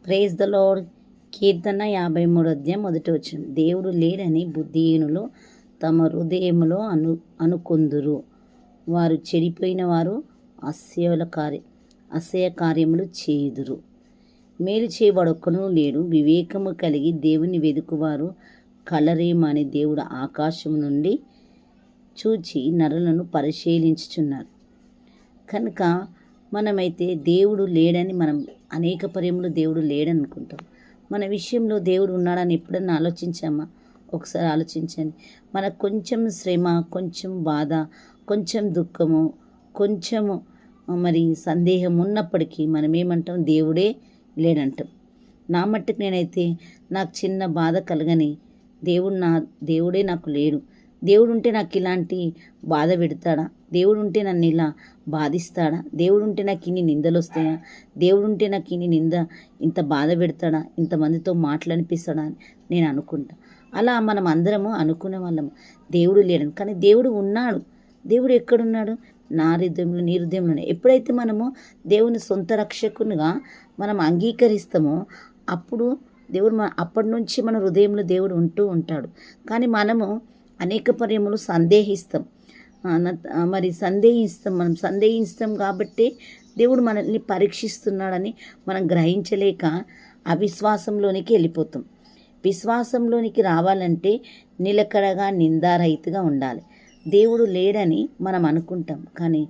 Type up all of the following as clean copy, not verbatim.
Praise the lord. కీర్తన 53 అధ్యాయం 1 దేవుడు లేడని బుద్ధిహీనులు తమ హృదయములో అనుకొందురు. వారు చెడిపోయిన వారు అసహ్య కార్యములు చేయుదురు. మేలు చేయవాడొక్కడూ లేడు. వివేకము కలిగి దేవుని వెదుకువారు కలరేమని దేవుడు ఆకాశం నుండి చూచి నరులను పరిశీలించుచున్నారు. కనుక మనమైతే దేవుడు లేడని మనం అనేక పర్యములు దేవుడు లేడని అనుకుంటాం. మన విషయంలో దేవుడు ఉన్నాడని ఎప్పుడన్నా ఆలోచించామా? ఒకసారి ఆలోచించండి. మనకు కొంచెం శ్రమ, కొంచెం బాధ, కొంచెం దుఃఖము, కొంచెము సందేహం ఉన్నప్పటికీ మనం ఏమంటాం? దేవుడే లేడంటాం. నా మట్టుకు నేనైతే నాకు చిన్న బాధ కలగని దేవుడే నాకు లేడు. దేవుడు ఉంటే నాకు ఇలాంటి బాధ పెడతాడా? దేవుడు ఉంటే నన్ను ఇలా బాధిస్తాడా? దేవుడు ఉంటే నాకు ఇన్ని నిందలు వస్తాయా? దేవుడు ఉంటే నాకు ఇంత బాధ పెడతాడా? ఇంతమందితో మాటలనిపిస్తాడా అని నేను అనుకుంటా. అలా మనం అందరము అనుకునే వాళ్ళము దేవుడు లేడని. కానీ దేవుడు ఉన్నాడు. దేవుడు ఎక్కడున్నాడు? నా హృదయంలో, నీ హృదయంలోనే. ఎప్పుడైతే మనము దేవుని సొంత రక్షకునిగా మనం అంగీకరిస్తామో అప్పుడు దేవుడు అప్పటి నుంచి మన హృదయంలో దేవుడు ఉంటూ ఉంటాడు. కానీ మనము అనేక పర్యములు సందేహిస్తాం. మనం సందేహిస్తాం కాబట్టి దేవుడు మనల్ని పరీక్షిస్తున్నాడని మనం గ్రహించలేక అవిశ్వాసంలోనికి వెళ్ళిపోతాం. విశ్వాసంలోనికి రావాలంటే నిలకడగా నిందారహితగా ఉండాలి. దేవుడు లేడని మనం అనుకుంటాం, కానీ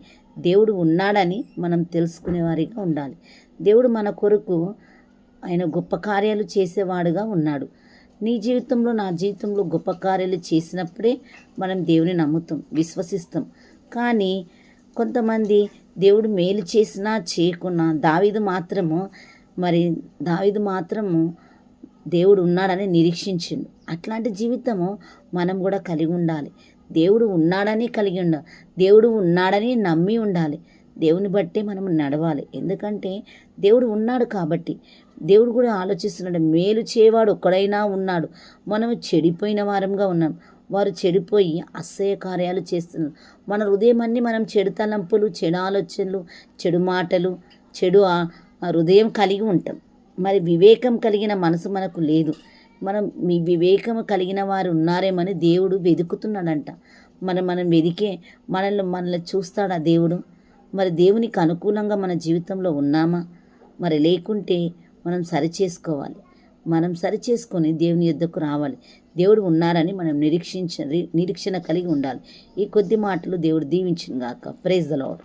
దేవుడు ఉన్నాడని మనం తెలుసుకునే వారిగా ఉండాలి. దేవుడు మన కొరకు ఆయన గొప్ప కార్యాలు చేసేవాడుగా ఉన్నాడు. నీ జీవితంలో, నా జీవితంలో గొప్ప కార్యాలు చేసినప్పుడే మనం దేవుని నమ్ముతాం, విశ్వసిస్తాం. కానీ కొంతమంది దేవుడు మేలు చేసినా చేయకున్నా దావీదు మాత్రము దేవుడు ఉన్నాడని నిరీక్షించిండు. అట్లాంటి జీవితము మనం కూడా కలిగి ఉండాలి. దేవుడు ఉన్నాడని కలిగి ఉండాలి. దేవుడు ఉన్నాడని నమ్మి ఉండాలి. దేవుని బట్టే మనం నడవాలి. ఎందుకంటే దేవుడు ఉన్నాడు కాబట్టి. దేవుడు కూడా ఆలోచిస్తున్నాడు, మేలు చేయవాడు ఒక్కడైనా ఉన్నాడు. మనము చెడిపోయిన వారంగా ఉన్నాం. వారు చెడిపోయి అసహ్య కార్యాలు చేస్తున్నారు. మన హృదయం అన్నీ మనం చెడు తలంపులు, చెడు ఆలోచనలు, చెడు మాటలు, చెడు హృదయం కలిగి ఉంటాం. మరి వివేకం కలిగిన మనసు మనకు లేదు. మీ వివేకం కలిగిన వారు ఉన్నారేమని దేవుడు వెతుకుతున్నాడంట. మనం వెదికే మనల్ని చూస్తాడా దేవుడు? మరి దేవునికి అనుకూలంగా మన జీవితంలో ఉన్నామా? మరి లేకుంటే మనం సరిచేసుకోవాలి. మనం సరిచేసుకొని దేవుని యొద్దకు రావాలి. దేవుడు ఉన్నారని మనం నిరీక్షణ కలిగి ఉండాలి. ఈ కొద్ది మాటలు దేవుడు దీవించును గాక. Praise the lord.